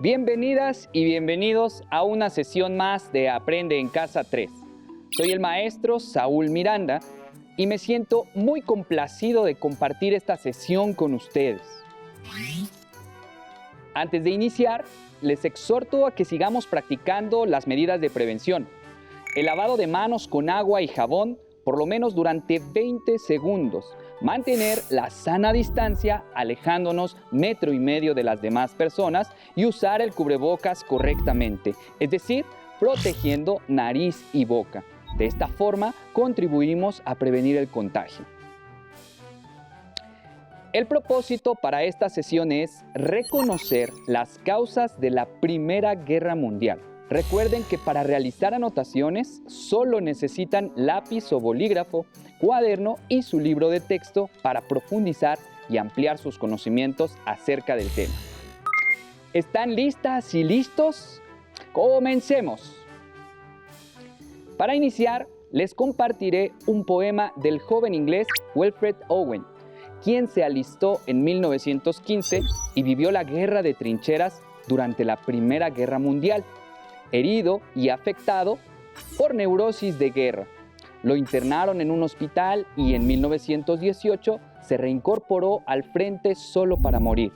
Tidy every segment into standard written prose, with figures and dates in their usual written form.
Bienvenidas y bienvenidos a una sesión más de Aprende en Casa 3. Soy el maestro Saúl Miranda y me siento muy complacido de compartir esta sesión con ustedes. Antes de iniciar, les exhorto a que sigamos practicando las medidas de prevención. El lavado de manos con agua y jabón por lo menos durante 20 segundos. Mantener la sana distancia alejándonos 1,5 metros de las demás personas y usar el cubrebocas correctamente, es decir, protegiendo nariz y boca. De esta forma contribuimos a prevenir el contagio. El propósito para esta sesión es reconocer las causas de la Primera Guerra Mundial. Recuerden que para realizar anotaciones solo necesitan lápiz o bolígrafo, cuaderno y su libro de texto para profundizar y ampliar sus conocimientos acerca del tema. ¿Están listas y listos? ¡Comencemos! Para iniciar, les compartiré un poema del joven inglés Wilfred Owen, quien se alistó en 1915 y vivió la guerra de trincheras durante la Primera Guerra Mundial, herido y afectado por neurosis de guerra. Lo internaron en un hospital y en 1918 se reincorporó al frente solo para morir.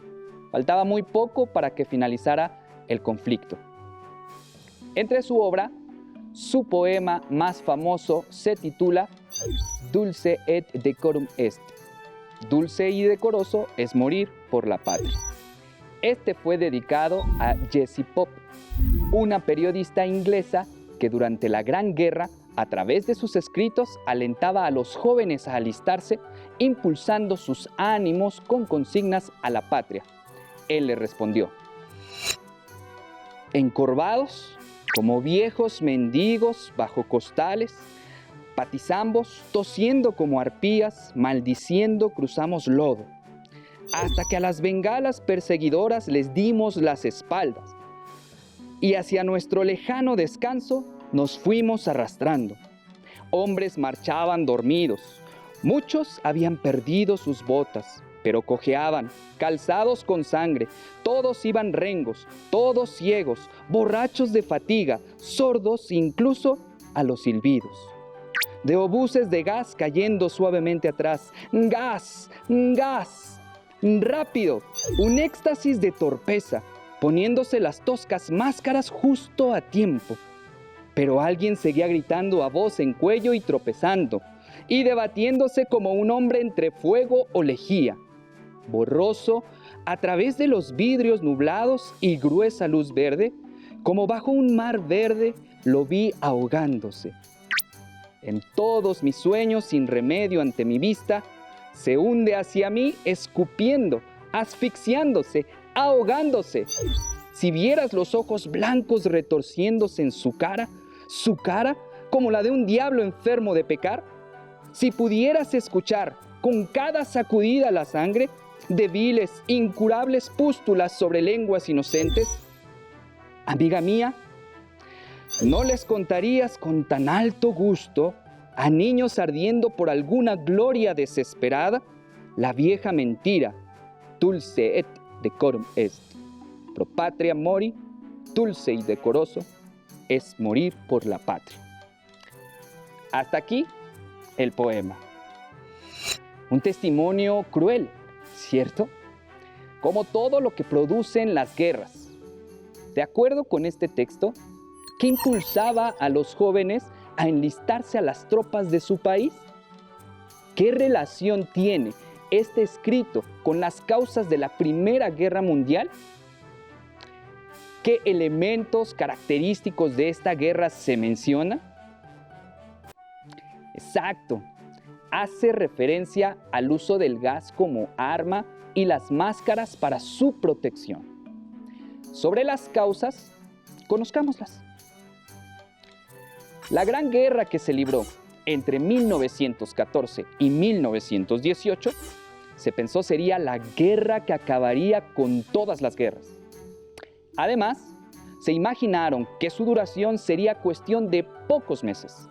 Faltaba muy poco para que finalizara el conflicto. Entre su obra, su poema más famoso se titula Dulce et decorum est. Dulce y decoroso es morir por la patria. Este fue dedicado a Jessie Pope, una periodista inglesa que durante la Gran Guerra, a través de sus escritos, alentaba a los jóvenes a alistarse, impulsando sus ánimos con consignas a la patria. Él le respondió: encorvados, como viejos mendigos bajo costales, patizambos, tosiendo como arpías, maldiciendo cruzamos lodo, hasta que a las bengalas perseguidoras les dimos las espaldas, y hacia nuestro lejano descanso nos fuimos arrastrando. Hombres marchaban dormidos, muchos habían perdido sus botas, pero cojeaban, calzados con sangre, todos iban rengos, todos ciegos, borrachos de fatiga, sordos incluso a los silbidos. De obuses de gas cayendo suavemente atrás, ¡gas! ¡Gas! ¡Rápido! Un éxtasis de torpeza, poniéndose las toscas máscaras justo a tiempo. Pero alguien seguía gritando a voz en cuello y tropezando, y debatiéndose como un hombre entre fuego o lejía. Borroso, a través de los vidrios nublados y gruesa luz verde, como bajo un mar verde, lo vi ahogándose. En todos mis sueños sin remedio ante mi vista, se hunde hacia mí escupiendo, asfixiándose, ahogándose. Si vieras los ojos blancos retorciéndose en su cara como la de un diablo enfermo de pecar, si pudieras escuchar con cada sacudida la sangre de viles, incurables pústulas sobre lenguas inocentes, amiga mía, no les contarías con tan alto gusto a niños ardiendo por alguna gloria desesperada la vieja mentira, dulce et decorum est. Pro patria mori, dulce y decoroso es morir por la patria. Hasta aquí el poema. Un testimonio cruel, ¿cierto? Como todo lo que producen las guerras. De acuerdo con este texto, ¿qué impulsaba a los jóvenes a enlistarse a las tropas de su país? ¿Qué relación tiene este escrito con las causas de la Primera Guerra Mundial? ¿Qué elementos característicos de esta guerra se mencionan? Exacto, hace referencia al uso del gas como arma y las máscaras para su protección. Sobre las causas, conozcámoslas. La Gran Guerra que se libró entre 1914 y 1918 se pensó sería la guerra que acabaría con todas las guerras. Además, se imaginaron que su duración sería cuestión de pocos meses.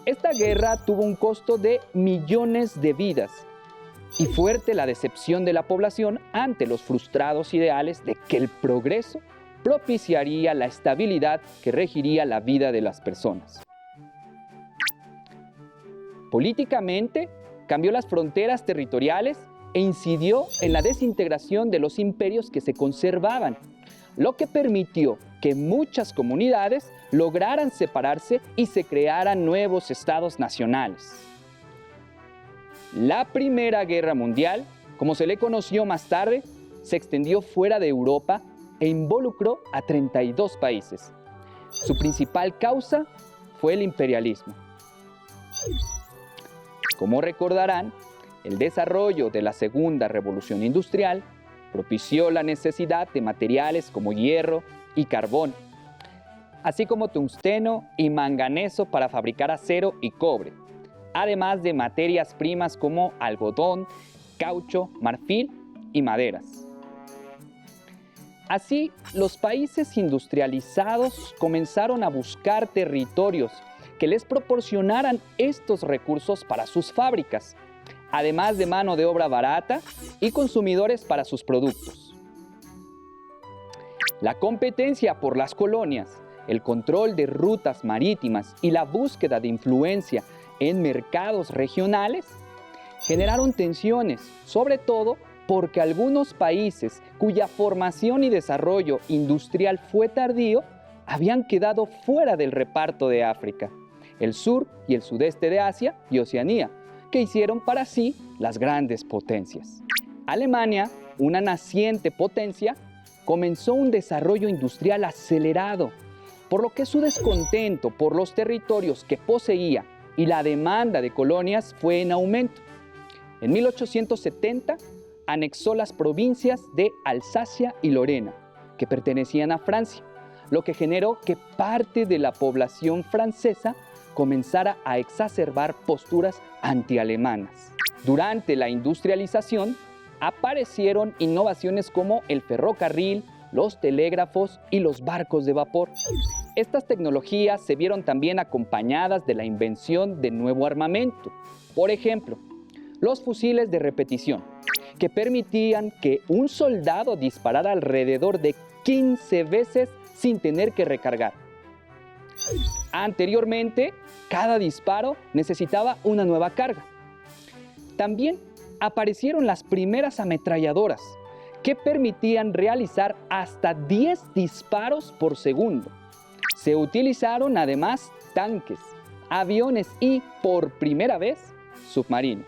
Esta guerra tuvo un costo de millones de vidas y fuerte la decepción de la población ante los frustrados ideales de que el progreso propiciaría la estabilidad que regiría la vida de las personas. Políticamente, cambió las fronteras territoriales e incidió en la desintegración de los imperios que se conservaban, lo que permitió que muchas comunidades lograran separarse y se crearan nuevos estados nacionales. La Primera Guerra Mundial, como se le conoció más tarde, se extendió fuera de Europa e involucró a 32 países. Su principal causa fue el imperialismo. Como recordarán, el desarrollo de la Segunda Revolución Industrial propició la necesidad de materiales como hierro y carbón, así como tungsteno y manganeso para fabricar acero y cobre, además de materias primas como algodón, caucho, marfil y maderas. Así, los países industrializados comenzaron a buscar territorios que les proporcionaran estos recursos para sus fábricas, además de mano de obra barata y consumidores para sus productos. La competencia por las colonias, el control de rutas marítimas y la búsqueda de influencia en mercados regionales generaron tensiones, sobre todo porque algunos países cuya formación y desarrollo industrial fue tardío habían quedado fuera del reparto de África, el sur y el sudeste de Asia y Oceanía, que hicieron para sí las grandes potencias. Alemania, una naciente potencia, comenzó un desarrollo industrial acelerado, por lo que su descontento por los territorios que poseía y la demanda de colonias fue en aumento. En 1870, anexó las provincias de Alsacia y Lorena, que pertenecían a Francia, lo que generó que parte de la población francesa comenzara a exacerbar posturas antialemanas. Durante la industrialización, aparecieron innovaciones como el ferrocarril, los telégrafos y los barcos de vapor. Estas tecnologías se vieron también acompañadas de la invención de nuevo armamento. Por ejemplo, los fusiles de repetición, que permitían que un soldado disparara alrededor de 15 veces sin tener que recargar. Anteriormente, cada disparo necesitaba una nueva carga. También aparecieron las primeras ametralladoras, que permitían realizar hasta 10 disparos por segundo. Se utilizaron además tanques, aviones y, por primera vez, submarinos.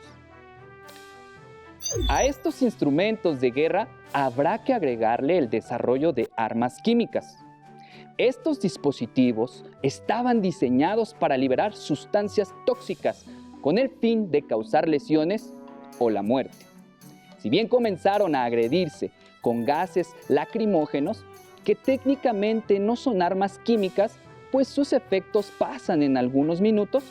A estos instrumentos de guerra habrá que agregarle el desarrollo de armas químicas. Estos dispositivos estaban diseñados para liberar sustancias tóxicas con el fin de causar lesiones o la muerte. Si bien comenzaron a agredirse con gases lacrimógenos, que técnicamente no son armas químicas, pues sus efectos pasan en algunos minutos,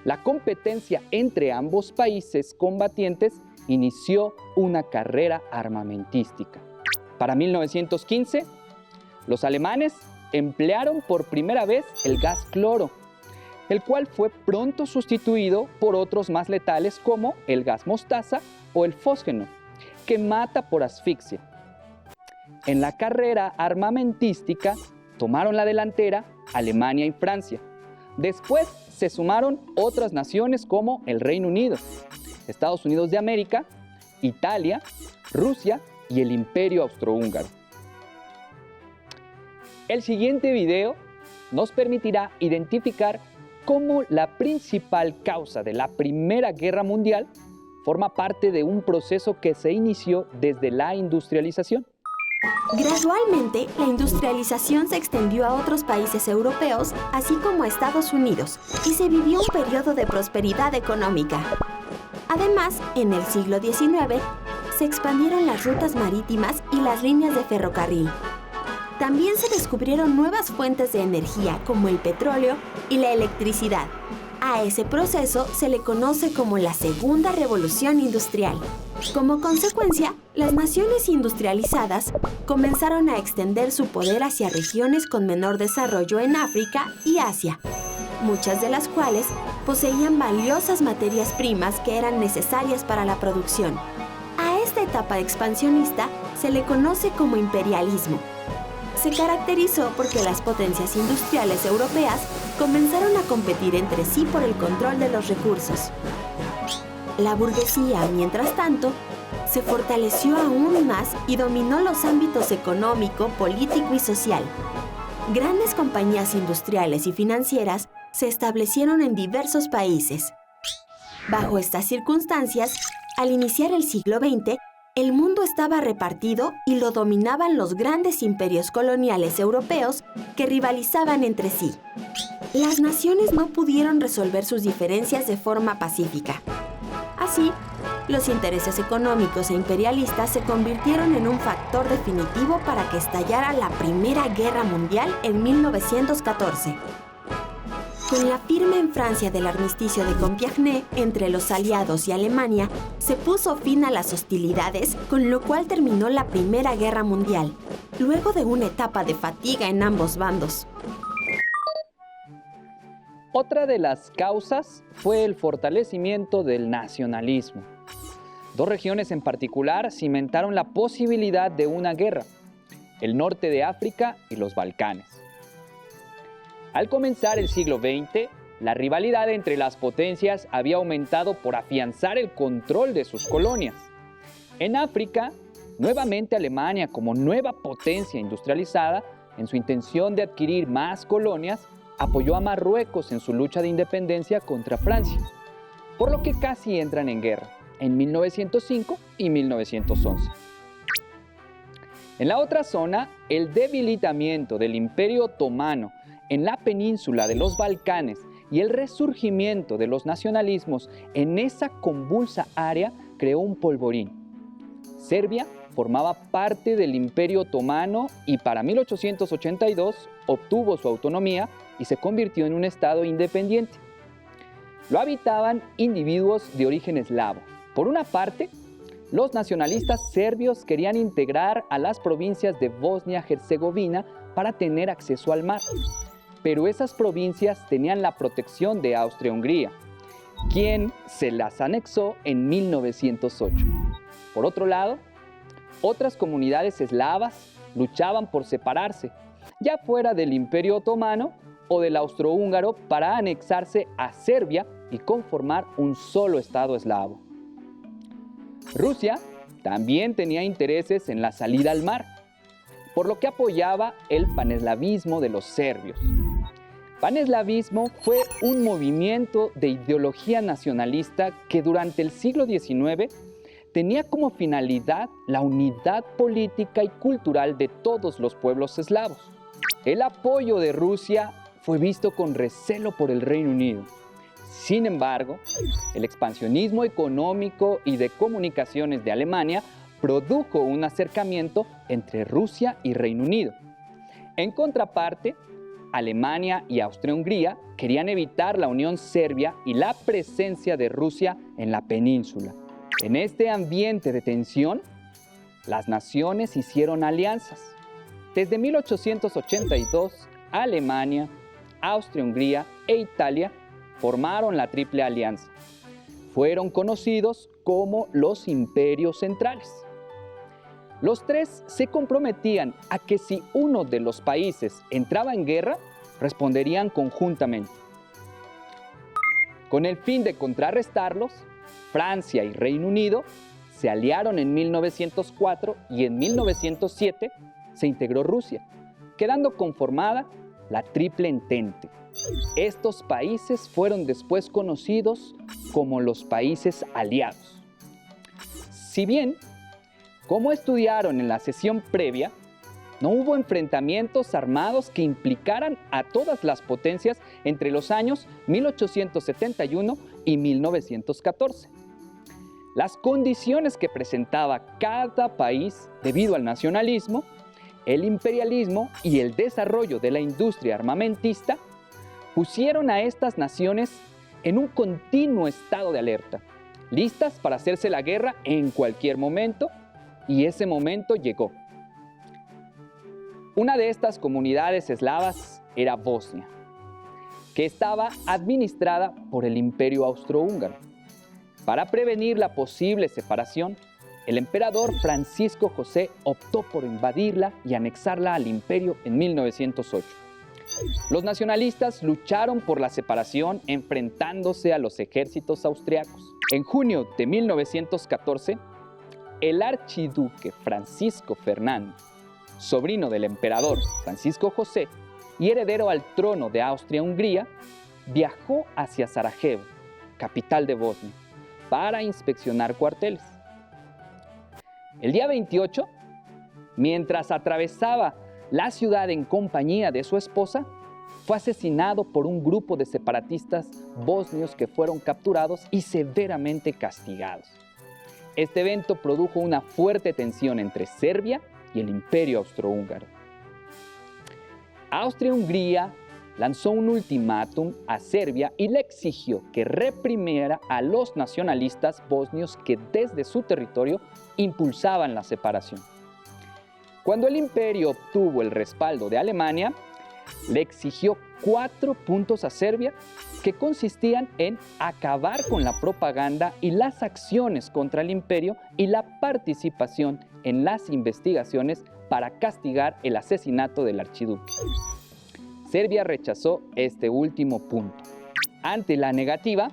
la competencia entre ambos países combatientes inició una carrera armamentística. Para 1915, los alemanes emplearon por primera vez el gas cloro, el cual fue pronto sustituido por otros más letales como el gas mostaza o el fósgeno, que mata por asfixia. En la carrera armamentística tomaron la delantera Alemania y Francia. Después se sumaron otras naciones como el Reino Unido, Estados Unidos de América, Italia, Rusia y el Imperio Austrohúngaro. El siguiente video nos permitirá identificar cómo la principal causa de la Primera Guerra Mundial forma parte de un proceso que se inició desde la industrialización. Gradualmente, la industrialización se extendió a otros países europeos, así como a Estados Unidos, y se vivió un periodo de prosperidad económica. Además, en el siglo XIX, se expandieron las rutas marítimas y las líneas de ferrocarril. También se descubrieron nuevas fuentes de energía como el petróleo y la electricidad. A ese proceso se le conoce como la Segunda Revolución Industrial. Como consecuencia, las naciones industrializadas comenzaron a extender su poder hacia regiones con menor desarrollo en África y Asia, muchas de las cuales poseían valiosas materias primas que eran necesarias para la producción. A esta etapa expansionista se le conoce como imperialismo. se caracterizó porque las potencias industriales europeas comenzaron a competir entre sí por el control de los recursos. La burguesía, mientras tanto, se fortaleció aún más y dominó los ámbitos económico, político y social. Grandes compañías industriales y financieras se establecieron en diversos países. Bajo estas circunstancias, al iniciar el siglo XX, el mundo estaba repartido y lo dominaban los grandes imperios coloniales europeos que rivalizaban entre sí. Las naciones no pudieron resolver sus diferencias de forma pacífica. Así, los intereses económicos e imperialistas se convirtieron en un factor definitivo para que estallara la Primera Guerra Mundial en 1914. Con la firma en Francia del armisticio de Compiègne entre los aliados y Alemania, se puso fin a las hostilidades, con lo cual terminó la Primera Guerra Mundial, luego de una etapa de fatiga en ambos bandos. Otra de las causas fue el fortalecimiento del nacionalismo. Dos regiones en particular cimentaron la posibilidad de una guerra: el norte de África y los Balcanes. Al comenzar el siglo XX, la rivalidad entre las potencias había aumentado por afianzar el control de sus colonias. En África, nuevamente Alemania, como nueva potencia industrializada, en su intención de adquirir más colonias, apoyó a Marruecos en su lucha de independencia contra Francia, por lo que casi entran en guerra en 1905 y 1911. En la otra zona, el debilitamiento del Imperio Otomano en la península de los Balcanes y el resurgimiento de los nacionalismos en esa convulsa área creó un polvorín. Serbia formaba parte del Imperio Otomano y para 1882 obtuvo su autonomía y se convirtió en un estado independiente. Lo habitaban individuos de origen eslavo. Por una parte, los nacionalistas serbios querían integrar a las provincias de Bosnia-Herzegovina para tener acceso al mar. Pero esas provincias tenían la protección de Austria-Hungría, quien se las anexó en 1908. Por otro lado, otras comunidades eslavas luchaban por separarse, ya fuera del Imperio Otomano o del Austrohúngaro, para anexarse a Serbia y conformar un solo estado eslavo. Rusia también tenía intereses en la salida al mar, por lo que apoyaba el paneslavismo de los serbios. Paneslavismo fue un movimiento de ideología nacionalista que durante el siglo XIX tenía como finalidad la unidad política y cultural de todos los pueblos eslavos. El apoyo de Rusia fue visto con recelo por el Reino Unido. Sin embargo, el expansionismo económico y de comunicaciones de Alemania produjo un acercamiento entre Rusia y Reino Unido. En contraparte, Alemania y Austria-Hungría querían evitar la unión serbia y la presencia de Rusia en la península. En este ambiente de tensión, las naciones hicieron alianzas. Desde 1882, Alemania, Austria-Hungría e Italia formaron la Triple Alianza. Fueron conocidos como los imperios centrales. Los tres se comprometían a que si uno de los países entraba en guerra, responderían conjuntamente. Con el fin de contrarrestarlos, Francia y Reino Unido se aliaron en 1904 y en 1907 se integró Rusia, quedando conformada la Triple Entente. Estos países fueron después conocidos como los países aliados. Si bien, como estudiaron en la sesión previa, no hubo enfrentamientos armados que implicaran a todas las potencias entre los años 1871 y 1914. Las condiciones que presentaba cada país debido al nacionalismo, el imperialismo y el desarrollo de la industria armamentista pusieron a estas naciones en un continuo estado de alerta, listas para hacerse la guerra en cualquier momento, y ese momento llegó. Una de estas comunidades eslavas era Bosnia, que estaba administrada por el Imperio Austrohúngaro. Para prevenir la posible separación, El emperador Francisco José optó por invadirla y anexarla al imperio en 1908. Los nacionalistas lucharon por la separación enfrentándose a los ejércitos austriacos. En junio de 1914, el archiduque Francisco Fernando, sobrino del emperador Francisco José y heredero al trono de Austria-Hungría, viajó hacia Sarajevo, capital de Bosnia, para inspeccionar cuarteles. El día 28, mientras atravesaba la ciudad en compañía de su esposa, fue asesinado por un grupo de separatistas bosnios que fueron capturados y severamente castigados. Este evento produjo una fuerte tensión entre Serbia y el Imperio Austrohúngaro. Austria-Hungría lanzó un ultimátum a Serbia y le exigió que reprimiera a los nacionalistas bosnios que desde su territorio impulsaban la separación. Cuando el imperio obtuvo el respaldo de Alemania, le exigió 4 puntos a Serbia que consistían en acabar con la propaganda y las acciones contra el imperio y la participación en las investigaciones para castigar el asesinato del archiduque. Serbia rechazó este último punto. Ante la negativa,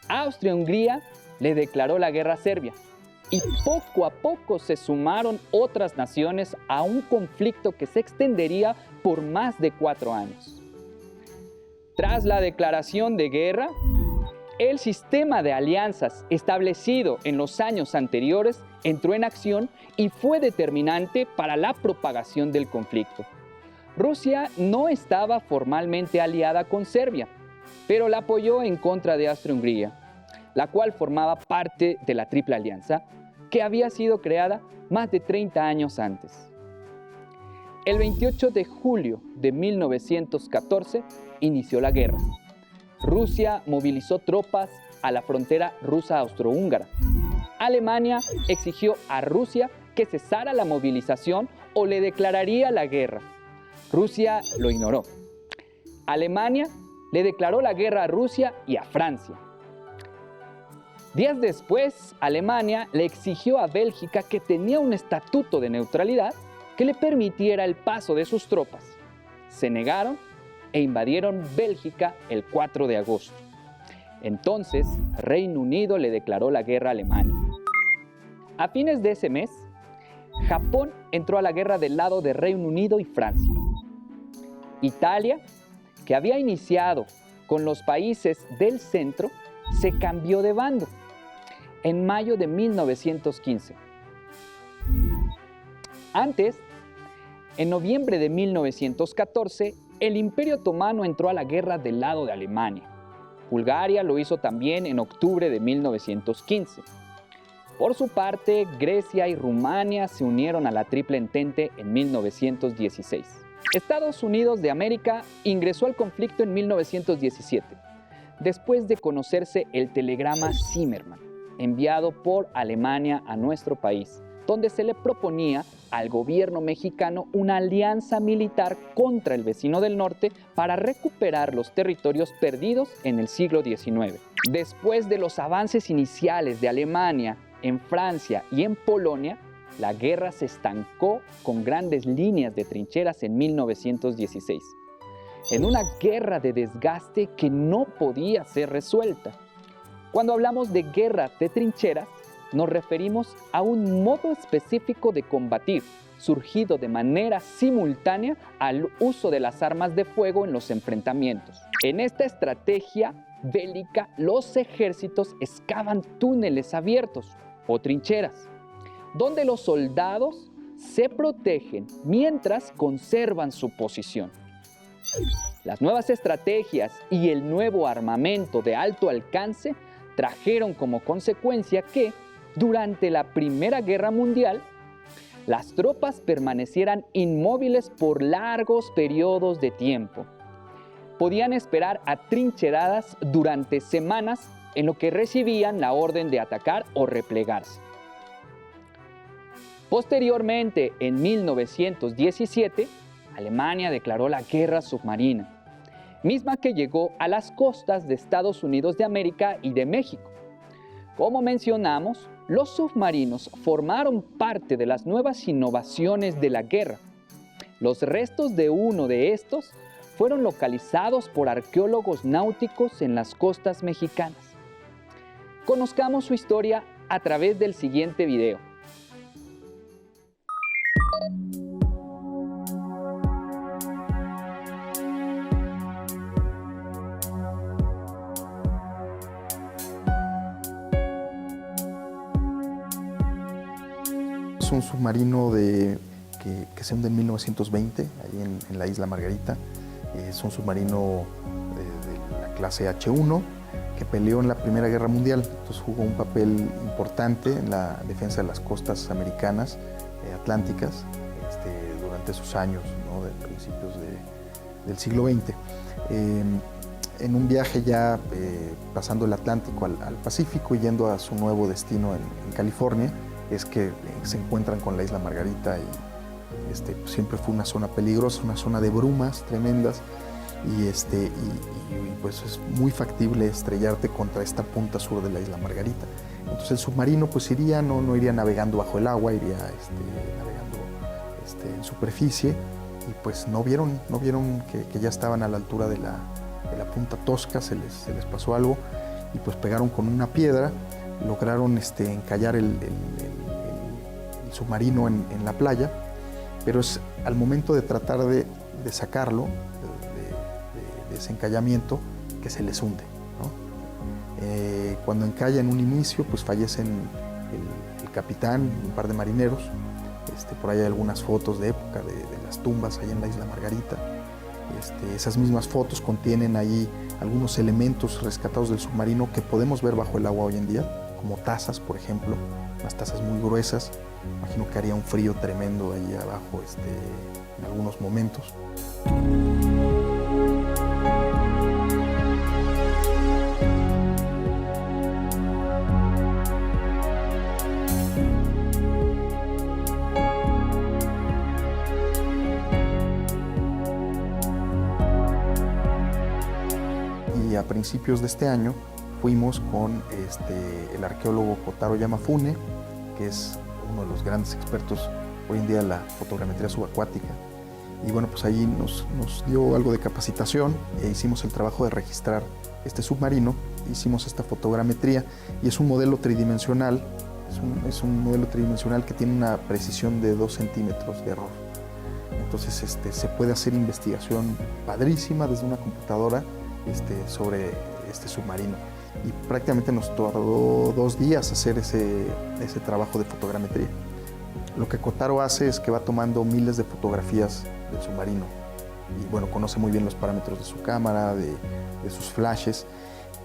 Austria-Hungría le declaró la guerra a Serbia y poco a poco se sumaron otras naciones a un conflicto que se extendería por más de 4 años. Tras la declaración de guerra, el sistema de alianzas establecido en los años anteriores entró en acción y fue determinante para la propagación del conflicto. Rusia no estaba formalmente aliada con Serbia, pero la apoyó en contra de Austria-Hungría, la cual formaba parte de la Triple Alianza, que había sido creada más de 30 años antes. El 28 de julio de 1914 inició la guerra. Rusia movilizó tropas a la frontera rusa-austrohúngara. Alemania exigió a Rusia que cesara la movilización o le declararía la guerra. Rusia lo ignoró. Alemania le declaró la guerra a Rusia y a Francia. Días después, Alemania le exigió a Bélgica, que tenía un estatuto de neutralidad, que le permitiera el paso de sus tropas. Se negaron e invadieron Bélgica el 4 de agosto. Entonces, Reino Unido le declaró la guerra a Alemania. A fines de ese mes, Japón entró a la guerra del lado de Reino Unido y Francia. Italia, que había iniciado con los países del centro, se cambió de bando en mayo de 1915. Antes, en noviembre de 1914, el Imperio Otomano entró a la guerra del lado de Alemania. Bulgaria lo hizo también en octubre de 1915. Por su parte, Grecia y Rumania se unieron a la Triple Entente en 1916. Estados Unidos de América ingresó al conflicto en 1917, después de conocerse el telegrama Zimmermann, enviado por Alemania a nuestro país, donde se le proponía al gobierno mexicano una alianza militar contra el vecino del norte para recuperar los territorios perdidos en el siglo XIX. Después de los avances iniciales de Alemania en Francia y en Polonia, la guerra se estancó con grandes líneas de trincheras en 1916, en una guerra de desgaste que no podía ser resuelta. Cuando hablamos de guerra de trincheras, nos referimos a un modo específico de combatir, surgido de manera simultánea al uso de las armas de fuego en los enfrentamientos. En esta estrategia bélica, los ejércitos excavan túneles abiertos o trincheras, donde los soldados se protegen mientras conservan su posición. Las nuevas estrategias y el nuevo armamento de alto alcance trajeron como consecuencia que, durante la Primera Guerra Mundial, las tropas permanecieran inmóviles por largos periodos de tiempo. Podían esperar atrincheradas durante semanas en lo que recibían la orden de atacar o replegarse. Posteriormente, en 1917, Alemania declaró la guerra submarina, misma que llegó a las costas de Estados Unidos de América y de México. Como mencionamos, los submarinos formaron parte de las nuevas innovaciones de la guerra. Los restos de uno de estos fueron localizados por arqueólogos náuticos en las costas mexicanas. Conozcamos su historia a través del siguiente video. Es un submarino que se hunde en 1920, ahí en la isla Margarita. Es un submarino de la clase H1 que peleó en la Primera Guerra Mundial. Entonces jugó un papel importante en la defensa de las costas americanas, atlánticas, durante esos años, ¿no?, de principios del siglo XX. En un viaje ya pasando el Atlántico al Pacífico y yendo a su nuevo destino en California, es que se encuentran con la isla Margarita y pues siempre fue una zona peligrosa, una zona de brumas tremendas y pues es muy factible estrellarte contra esta punta sur de la isla Margarita. Entonces el submarino pues no iría navegando bajo el agua, iría navegando en superficie y pues no vieron que ya estaban a la altura de la punta Tosca, se les pasó algo y pues pegaron con una piedra, lograron encallar el submarino en la playa, pero es al momento de tratar de sacarlo de ese encallamiento que se les hunde, ¿no? Cuando encalla en un inicio, pues fallecen el capitán, un par de marineros. Por ahí hay algunas fotos de época de las tumbas ahí en la isla Margarita. Esas mismas fotos contienen ahí algunos elementos rescatados del submarino que podemos ver bajo el agua hoy en día, como tazas, por ejemplo, unas tazas muy gruesas. Imagino que haría un frío tremendo ahí abajo en algunos momentos. Y a principios de este año fuimos con el arqueólogo Kotaro Yamafune, que es uno de los grandes expertos hoy en día en la fotogrametría subacuática. Y bueno, pues ahí nos dio algo de capacitación e hicimos el trabajo de registrar este submarino, hicimos esta fotogrametría y es un modelo tridimensional, es un modelo tridimensional que tiene una precisión de 2 centímetros de error. Entonces se puede hacer investigación padrísima desde una computadora sobre este submarino. Y prácticamente nos tardó 2 días hacer ese trabajo de fotogrametría. Lo que Kotaro hace es que va tomando miles de fotografías del submarino y bueno, conoce muy bien los parámetros de su cámara, de sus flashes.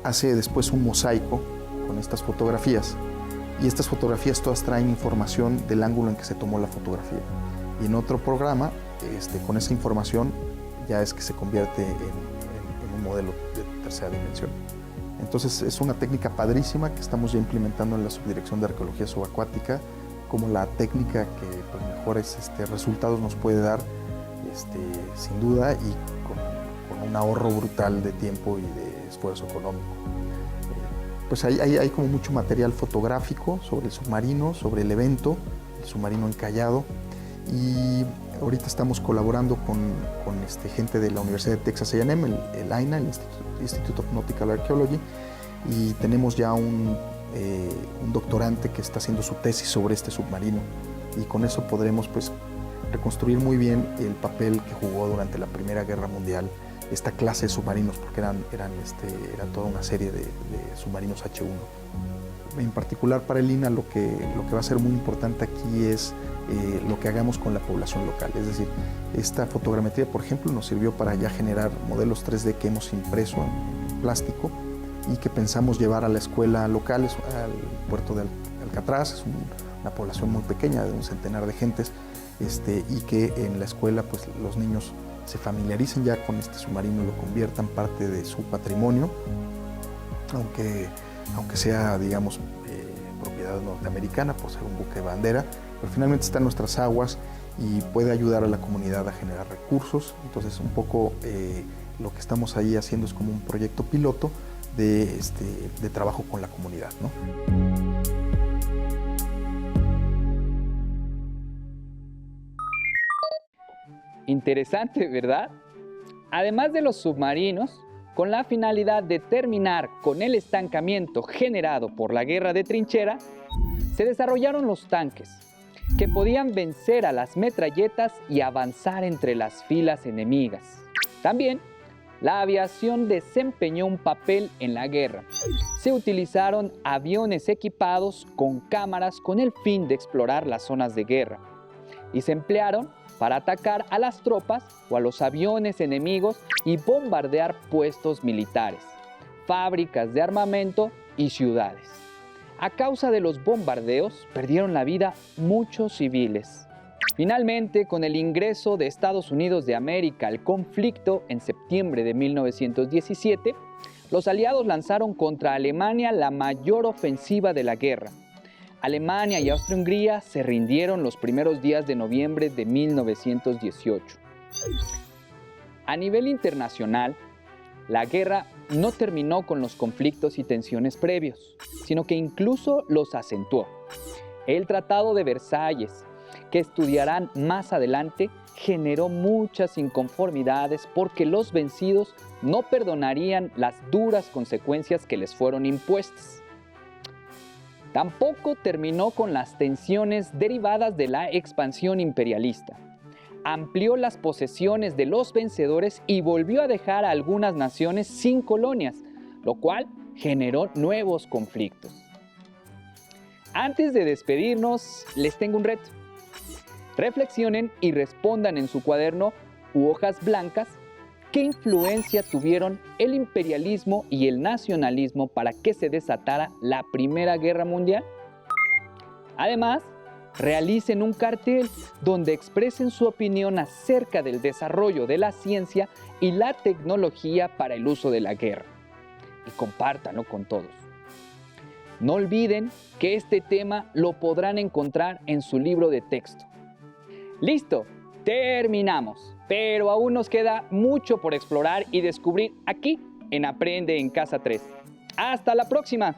Hace después un mosaico con estas fotografías y estas fotografías todas traen información del ángulo en que se tomó la fotografía. Y en otro programa, con esa información ya es que se convierte en un modelo de tercera dimensión. Entonces es una técnica padrísima que estamos ya implementando en la Subdirección de Arqueología Subacuática como la técnica que pues, mejores resultados nos puede dar, sin duda, y con un ahorro brutal de tiempo y de esfuerzo económico. Pues hay como mucho material fotográfico sobre el submarino, sobre el evento, el submarino encallado, y ahorita estamos colaborando con gente de la Universidad de Texas A&M, el AINA, el Institute of Nautical Archaeology, y tenemos ya un doctorante que está haciendo su tesis sobre este submarino, y con eso podremos pues reconstruir muy bien el papel que jugó durante la Primera Guerra Mundial esta clase de submarinos, porque eran toda una serie de submarinos H1. En particular para el INA lo que va a ser muy importante aquí es lo que hagamos con la población local. Es decir, esta fotogrametría, por ejemplo, nos sirvió para ya generar modelos 3D que hemos impreso en plástico y que pensamos llevar a la escuela local, al puerto de Alcatraz. Es una población muy pequeña, de un centenar de gentes, y que en la escuela pues, los niños se familiaricen ya con este submarino y lo conviertan parte de su patrimonio, aunque sea, digamos, propiedad norteamericana por ser un buque de bandera, pero finalmente está en nuestras aguas y puede ayudar a la comunidad a generar recursos. Entonces un poco lo que estamos ahí haciendo es como un proyecto piloto de trabajo con la comunidad, ¿no? Interesante, ¿verdad? Además de los submarinos, con la finalidad de terminar con el estancamiento generado por la guerra de trinchera, se desarrollaron los tanques, que podían vencer a las metralletas y avanzar entre las filas enemigas. También, la aviación desempeñó un papel en la guerra. Se utilizaron aviones equipados con cámaras con el fin de explorar las zonas de guerra, y se emplearon para atacar a las tropas o a los aviones enemigos y bombardear puestos militares, fábricas de armamento y ciudades. A causa de los bombardeos, perdieron la vida muchos civiles. Finalmente, con el ingreso de Estados Unidos de América al conflicto en septiembre de 1917, los aliados lanzaron contra Alemania la mayor ofensiva de la guerra. Alemania y Austria-Hungría se rindieron los primeros días de noviembre de 1918. A nivel internacional, la guerra no terminó con los conflictos y tensiones previos, sino que incluso los acentuó. El Tratado de Versalles, que estudiarán más adelante, generó muchas inconformidades porque los vencidos no perdonarían las duras consecuencias que les fueron impuestas. Tampoco terminó con las tensiones derivadas de la expansión imperialista. Amplió las posesiones de los vencedores y volvió a dejar a algunas naciones sin colonias, lo cual generó nuevos conflictos. Antes de despedirnos, les tengo un reto. Reflexionen y respondan en su cuaderno u hojas blancas qué influencia tuvieron el imperialismo y el nacionalismo para que se desatara la Primera Guerra Mundial. Además, realicen un cartel donde expresen su opinión acerca del desarrollo de la ciencia y la tecnología para el uso de la guerra. Y compártanlo con todos. No olviden que este tema lo podrán encontrar en su libro de texto. ¡Listo! Terminamos, pero aún nos queda mucho por explorar y descubrir aquí en Aprende en Casa 3. ¡Hasta la próxima!